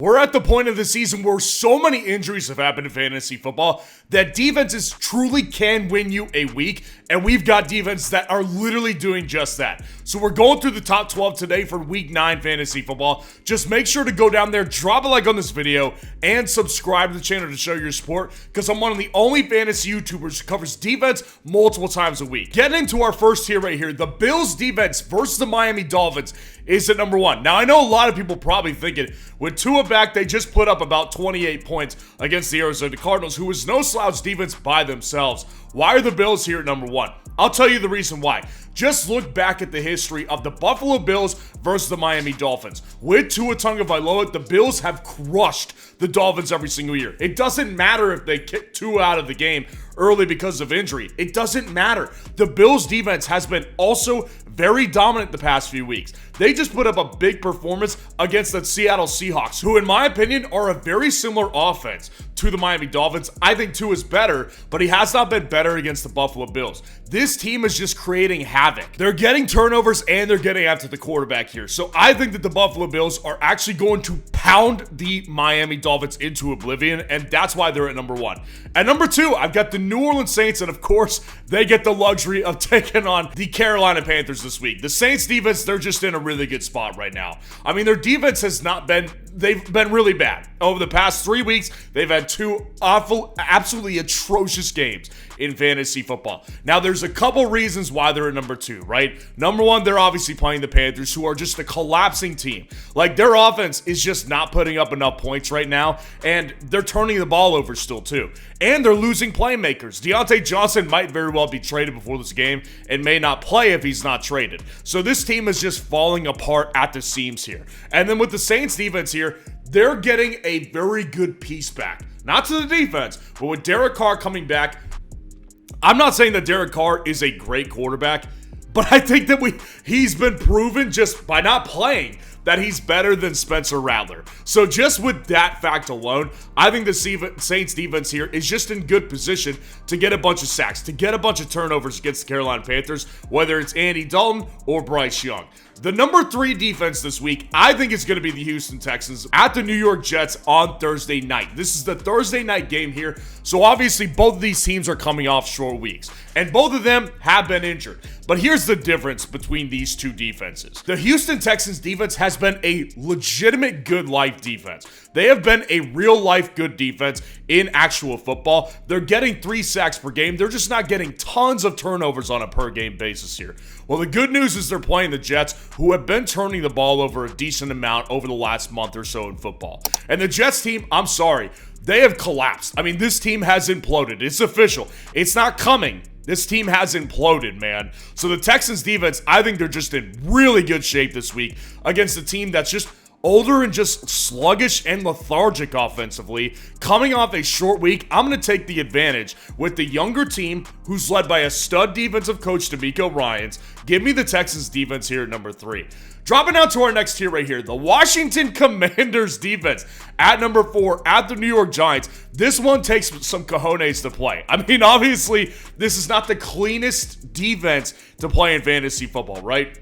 We're at the point of the season where so many injuries have happened in fantasy football that defenses truly can win you a week, and we've got defenses that are literally doing just that. So we're going through the top 12 today for week 9 fantasy football. Just make sure to go down there, drop a like on this video, and subscribe to the channel to show your support, because I'm one of the only fantasy YouTubers who covers defense multiple times a week. Getting into our first tier right here, the Bills defense versus the Miami Dolphins is at number 1. Now, I know a lot of people probably thinking, with Tua back, they just put up about 28 points against the Arizona Cardinals, who was no slouch defense by themselves. Why are the Bills here at number 1? I'll tell you the reason why. Just look back at the history of the Buffalo Bills versus the Miami Dolphins. With Tua Tagovailoa, the Bills have crushed the Dolphins every single year. It doesn't matter if they kick Tua out of the game early because of injury. It doesn't matter. The Bills defense has been also very dominant the past few weeks. They just put up a big performance against the Seattle Seahawks, who in my opinion are a very similar offense to the Miami Dolphins. I think Tua is better, but he has not been better against the Buffalo Bills. This team is just creating havoc. They're getting turnovers and they're getting after the quarterback here. So I think that the Buffalo Bills are actually going to pound the Miami Dolphins into oblivion, and that's why they're at number 1. At number 2, I've got the New Orleans Saints, and of course, they get the luxury of taking on the Carolina Panthers this week. The Saints defense, they're just in a really good spot right now. I mean, their defense has not been, they've been really bad. Over the past 3 weeks, they've had 2 awful, absolutely atrocious games in fantasy football. Now, there's a couple reasons why they're at number 2, right? Number 1, they're obviously playing the Panthers, who are just a collapsing team. Like, their offense is just not putting up enough points right now, and they're turning the ball over still, too. And they're losing playmakers. Deontay Johnson might very well be traded before this game and may not play if he's not traded. So this team is just falling apart at the seams here. And then with the Saints defense here, they're getting a very good piece back. Not to the defense, but with Derek Carr coming back, I'm not saying that Derek Carr is a great quarterback, but I think that he's been proven just by not playing that he's better than Spencer Rattler. So just with that fact alone, I think the Saints defense here is just in good position to get a bunch of sacks, to get a bunch of turnovers against the Carolina Panthers, whether it's Andy Dalton or Bryce Young. The number 3 defense this week, I think it's going to be the Houston Texans at the New York Jets on Thursday night. This is the Thursday night game here. So obviously both of these teams are coming off short weeks, and both of them have been injured. But here's the difference between these two defenses. The Houston Texans defense has been a legitimate good life defense. They have been a real life good defense in actual football. They're getting 3 sacks per game. They're just not getting tons of turnovers on a per game basis here. Well, the good news is they're playing the Jets, who have been turning the ball over a decent amount over the last month or so in football. And the Jets team, I'm sorry, they have collapsed. I mean, this team has imploded. It's official. It's not coming. This team has imploded, man. So the Texans defense, I think they're just in really good shape this week against a team that's just older and just sluggish and lethargic offensively. Coming off a short week, I'm going to take the advantage with the younger team who's led by a stud defensive coach, DeMeco Ryans. Give me the Texans defense here at number 3. Dropping down to our next tier right here, the Washington Commanders defense at number 4 at the New York Giants. This one takes some cojones to play. I mean, obviously, this is not the cleanest defense to play in fantasy football, right?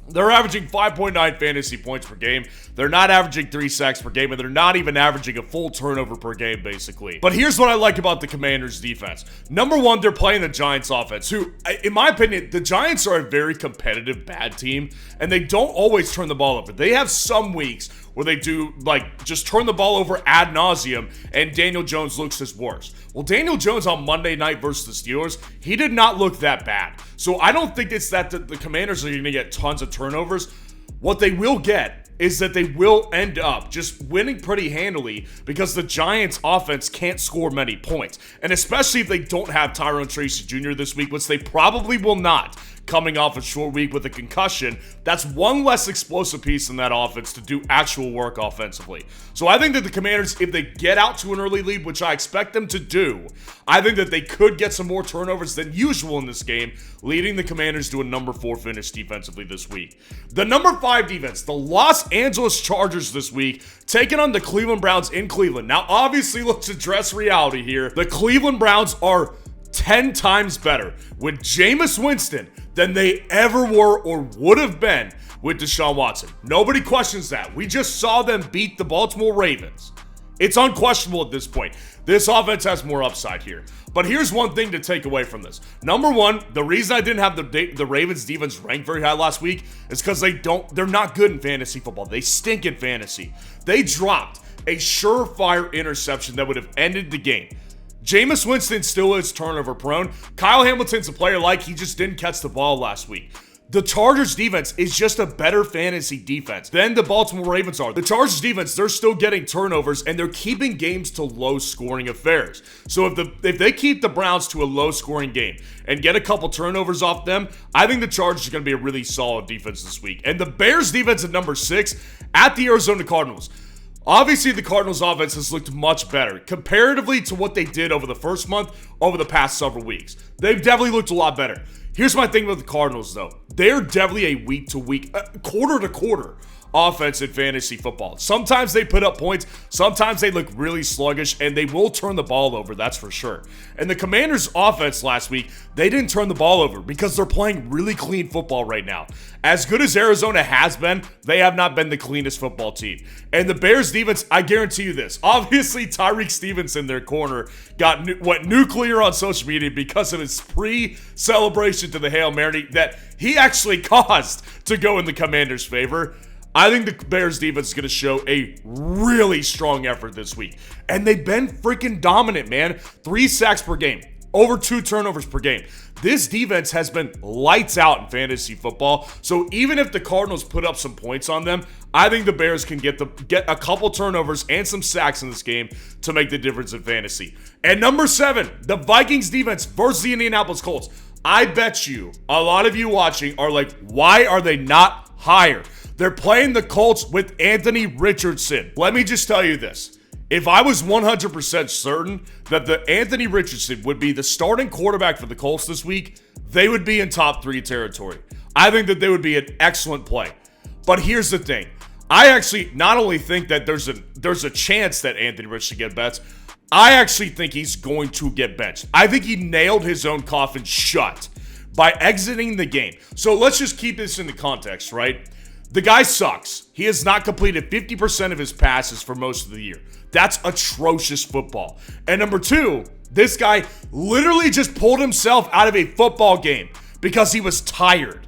They're averaging 5.9 fantasy points per game. They're not averaging 3 sacks per game, and they're not even averaging a full turnover per game, basically. But here's what I like about the Commanders' defense. Number 1, they're playing the Giants' offense, who, in my opinion, the Giants are a very competitive bad team, and they don't always turn the ball over. They have some weeks where they do, like, just turn the ball over ad nauseum, and Daniel Jones looks his worst. Well, Daniel Jones on Monday night versus the Steelers, he did not look that bad. So I don't think it's that the Commanders are going to get tons of turnovers. What they will get is that they will end up just winning pretty handily because the Giants offense can't score many points. And especially if they don't have Tyrone Tracy Jr. this week, which they probably will not, coming off a short week with a concussion, that's one less explosive piece in that offense to do actual work offensively. So I think that the Commanders, if they get out to an early lead, which I expect them to do, I think that they could get some more turnovers than usual in this game, leading the Commanders to a number 4 finish defensively this week. The number 5 defense, the Los Angeles Chargers this week, taking on the Cleveland Browns in Cleveland. Now, obviously, let's address reality here. The Cleveland Browns are 10 times better with Jameis Winston, than they ever were or would have been with Deshaun Watson. Nobody questions that. We just saw them beat the Baltimore Ravens. It's unquestionable at this point. This offense has more upside here. But here's one thing to take away from this. Number one, the reason I didn't have the Ravens defense ranked very high last week is because they're not good in fantasy football. They stink in fantasy. They dropped a surefire interception that would have ended the game. Jameis Winston still is turnover prone. Kyle Hamilton's a player like he just didn't catch the ball last week. The Chargers defense is just a better fantasy defense than the Baltimore Ravens are. The Chargers defense, they're still getting turnovers and they're keeping games to low scoring affairs. So if they keep the Browns to a low scoring game and get a couple turnovers off them, I think the Chargers are going to be a really solid defense this week. And the Bears defense at number 6 at the Arizona Cardinals. Obviously, the Cardinals offense has looked much better comparatively to what they did over the first month, over the past several weeks. They've definitely looked a lot better. Here's my thing with the Cardinals, though. They're definitely a week-to-week, quarter-to-quarter offense in fantasy football. Sometimes they put up points, sometimes they look really sluggish, and they will turn the ball over, that's for sure. And the Commanders' offense last week, they didn't turn the ball over because they're playing really clean football right now. As good as Arizona has been, they have not been the cleanest football team. And the Bears defense, I guarantee you this. Obviously, Tyreek Stevenson, their corner, went nuclear on social media because of his pre-celebration to the Hail Mary that he actually caused to go in the Commanders' favor. I think the Bears defense is going to show a really strong effort this week. And they've been freaking dominant, man. 3 sacks per game. Over 2 turnovers per game. This defense has been lights out in fantasy football. So even if the Cardinals put up some points on them, I think the Bears can get a couple turnovers and some sacks in this game to make the difference in fantasy. And number 7, the Vikings defense versus the Indianapolis Colts. I bet you a lot of you watching are like, why are they not higher? They're playing the Colts with Anthony Richardson. Let me just tell you this. If I was 100% certain that the Anthony Richardson would be the starting quarterback for the Colts this week, they would be in top 3 territory. I think that they would be an excellent play. But here's the thing. I actually not only think that there's a chance that Anthony Richardson get benched, I actually think he's going to get benched. I think he nailed his own coffin shut by exiting the game. So let's just keep this in the context, right? The guy sucks. He has not completed 50% of his passes for most of the year. That's atrocious football. And number 2, this guy literally just pulled himself out of a football game because he was tired.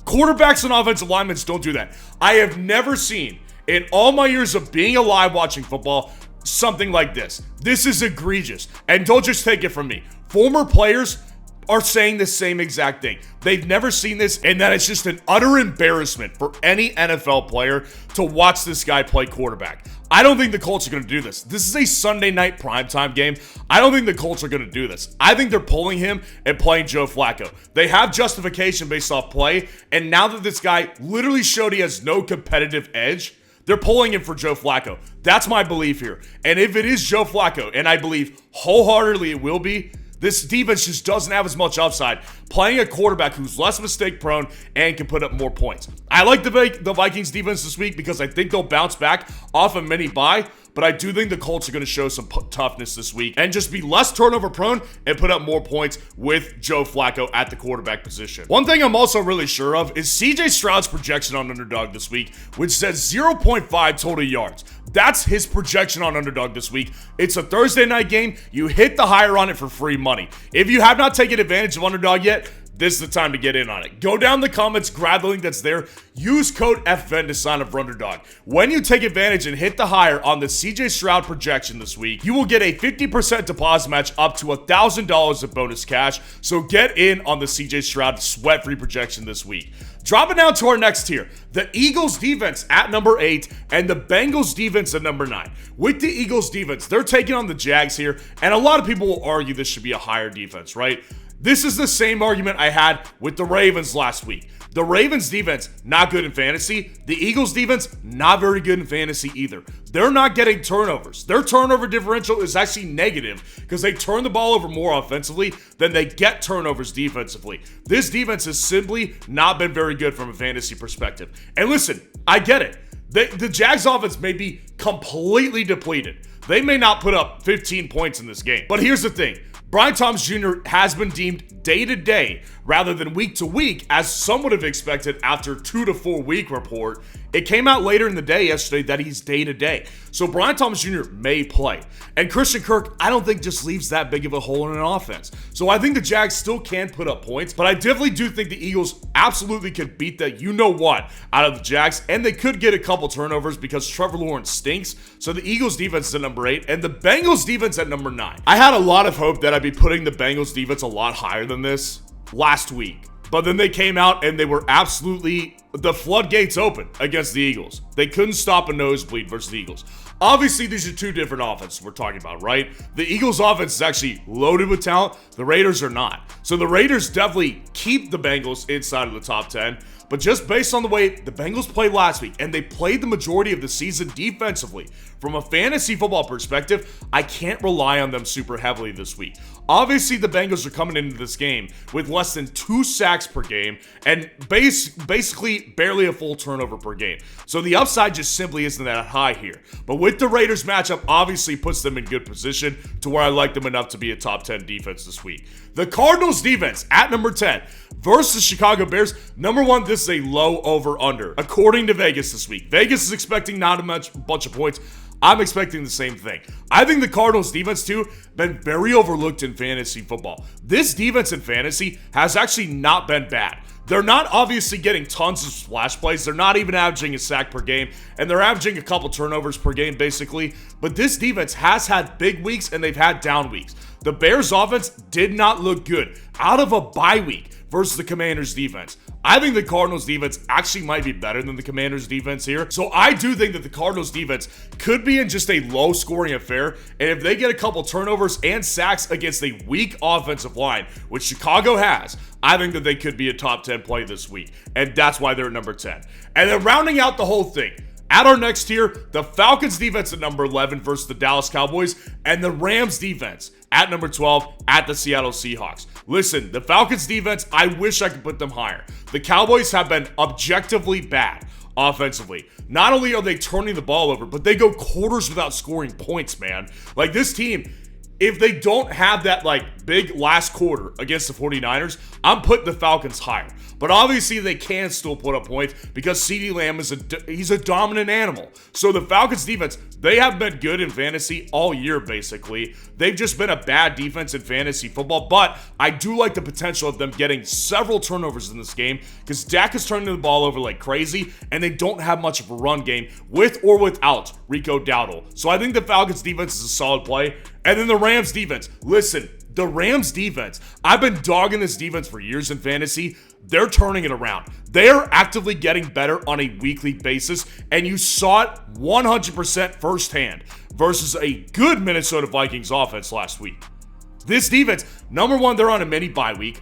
Quarterbacks and offensive linemen don't do that. I have never seen, in all my years of being alive watching football, something like this. This is egregious. And don't just take it from me. Former players are saying the same exact thing. They've never seen this, and that it's just an utter embarrassment for any NFL player to watch this guy play quarterback. I don't think the Colts are going to do this. This is a Sunday night primetime game. I don't think the Colts are going to do this. I think they're pulling him and playing Joe Flacco. They have justification based off play, and now that this guy literally showed he has no competitive edge, they're pulling him for Joe Flacco. That's my belief here. And if it is Joe Flacco, and I believe wholeheartedly it will be, this defense just doesn't have as much upside, playing a quarterback who's less mistake prone and can put up more points. I like the Vikings defense this week because I think they'll bounce back off a mini bye, but I do think the Colts are going to show some toughness this week and just be less turnover prone and put up more points with Joe Flacco at the quarterback position. One thing I'm also really sure of is CJ Stroud's projection on Underdog this week, which says 0.5 total yards. That's his projection on Underdog this week. It's a Thursday night game. You hit the higher on it for free money. If you have not taken advantage of Underdog yet, this is the time to get in on it. Go down in the comments, grab the link that's there, use code FVEN to sign up for Underdog. When you take advantage and hit the higher on the CJ Stroud projection this week, you will get a 50% deposit match up to $1,000 of bonus cash. So get in on the CJ Stroud sweat-free projection this week. Dropping down to our next tier, the Eagles defense at number 8 and the Bengals defense at number 9. With the Eagles defense, they're taking on the Jags here, and a lot of people will argue this should be a higher defense, right? This is the same argument I had with the Ravens last week. The Ravens defense, not good in fantasy. The Eagles defense, not very good in fantasy either. They're not getting turnovers. Their turnover differential is actually negative because they turn the ball over more offensively than they get turnovers defensively. This defense has simply not been very good from a fantasy perspective. And listen, I get it. The Jags offense may be completely depleted. They may not put up 15 points in this game. But here's the thing. Brian Thomas Jr. has been deemed day-to-day rather than week-to-week, as some would have expected after 2 to 4 week report. It came out later in the day yesterday that he's day-to-day. So Brian Thomas Jr. may play. And Christian Kirk, I don't think just leaves that big of a hole in an offense. So I think the Jags still can put up points, but I definitely do think the Eagles absolutely could beat the you-know-what out of the Jags, and they could get a couple turnovers because Trevor Lawrence stinks. So the Eagles defense is at number 8, and the Bengals defense at number 9. I had a lot of hope that I'd be putting the Bengals defense a lot higher than this last week. But then they came out and they were absolutely, the floodgates open against the Eagles. They couldn't stop a nosebleed versus the Eagles. Obviously, these are two different offenses we're talking about, right? The Eagles offense is actually loaded with talent. The Raiders are not. So the Raiders definitely keep the Bengals inside of the top 10. But just based on the way the Bengals played last week, and they played the majority of the season defensively, from a fantasy football perspective, I can't rely on them super heavily this week. Obviously, the Bengals are coming into this game with less than 2 sacks per game and basically barely a full turnover per game. So the upside just simply isn't that high here. But with the Raiders matchup, obviously puts them in good position to where I like them enough to be a top 10 defense this week. The Cardinals defense at number 10 versus the Chicago Bears. Number 1, this is a low over-under, according to Vegas this week. Vegas is expecting not a bunch of points. I'm expecting the same thing. I think the Cardinals defense too been very overlooked in fantasy football. This defense in fantasy has actually not been bad. They're not obviously getting tons of splash plays. They're not even averaging a sack per game, and they're averaging a couple turnovers per game basically. But this defense has had big weeks and they've had down weeks. The Bears offense did not look good out of a bye week versus the Commanders defense. I think the Cardinals defense actually might be better than the Commanders defense here. So I do think that the Cardinals defense could be in just a low scoring affair. And if they get a couple turnovers and sacks against a weak offensive line, which Chicago has, I think that they could be a top 10 play this week. And that's why they're at number 10. And then rounding out the whole thing, at our next tier, the Falcons defense at number 11 versus the Dallas Cowboys, and the Rams defense at number 12 at the Seattle Seahawks. Listen, the Falcons defense, I wish I could put them higher. The Cowboys have been objectively bad offensively. Not only are they turning the ball over, but they go quarters without scoring points, man. Like this team, if they don't have that big last quarter against the 49ers, I'm putting the Falcons higher. But obviously they can still put up points because CeeDee Lamb he's a dominant animal. So the Falcons defense, they have been good in fantasy all year basically. They've just been a bad defense in fantasy football, but I do like the potential of them getting several turnovers in this game because Dak is turning the ball over like crazy and they don't have much of a run game with or without Rico Dowdle. So I think the Falcons defense is a solid play. And then the Rams defense, listen, the Rams defense, I've been dogging this defense for years in fantasy. They're turning it around. They're actively getting better on a weekly basis, and you saw it 100% firsthand versus a good Minnesota Vikings offense last week. This defense, number 1, they're on a mini bye week.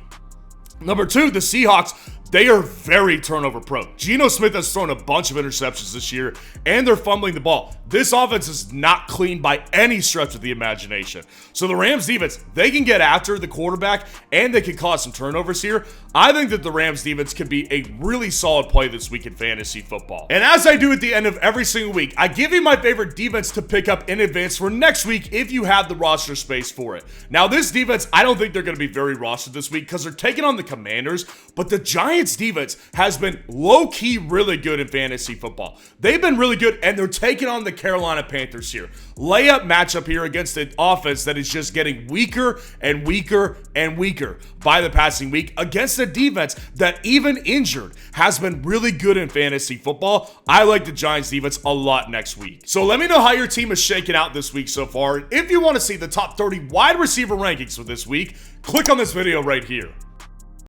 Number 2, the Seahawks, they are very turnover prone. Geno Smith has thrown a bunch of interceptions this year, and they're fumbling the ball. This offense is not clean by any stretch of the imagination. So the Rams defense, they can get after the quarterback, and they can cause some turnovers here. I think that the Rams defense could be a really solid play this week in fantasy football. And as I do at the end of every single week, I give you my favorite defense to pick up in advance for next week if you have the roster space for it. Now, this defense, I don't think they're going to be very rostered this week because they're taking on the Commanders, but the Giants defense has been low-key really good in fantasy football. They've been really good, and they're taking on the Carolina Panthers here. Layup matchup here against an offense that is just getting weaker and weaker and weaker by the passing week against a defense that, even injured, has been really good in fantasy football. I like the Giants defense a lot next week. So let me know how your team is shaking out this week so far. If you want to see the top 30 wide receiver rankings for this week, click on this video right here.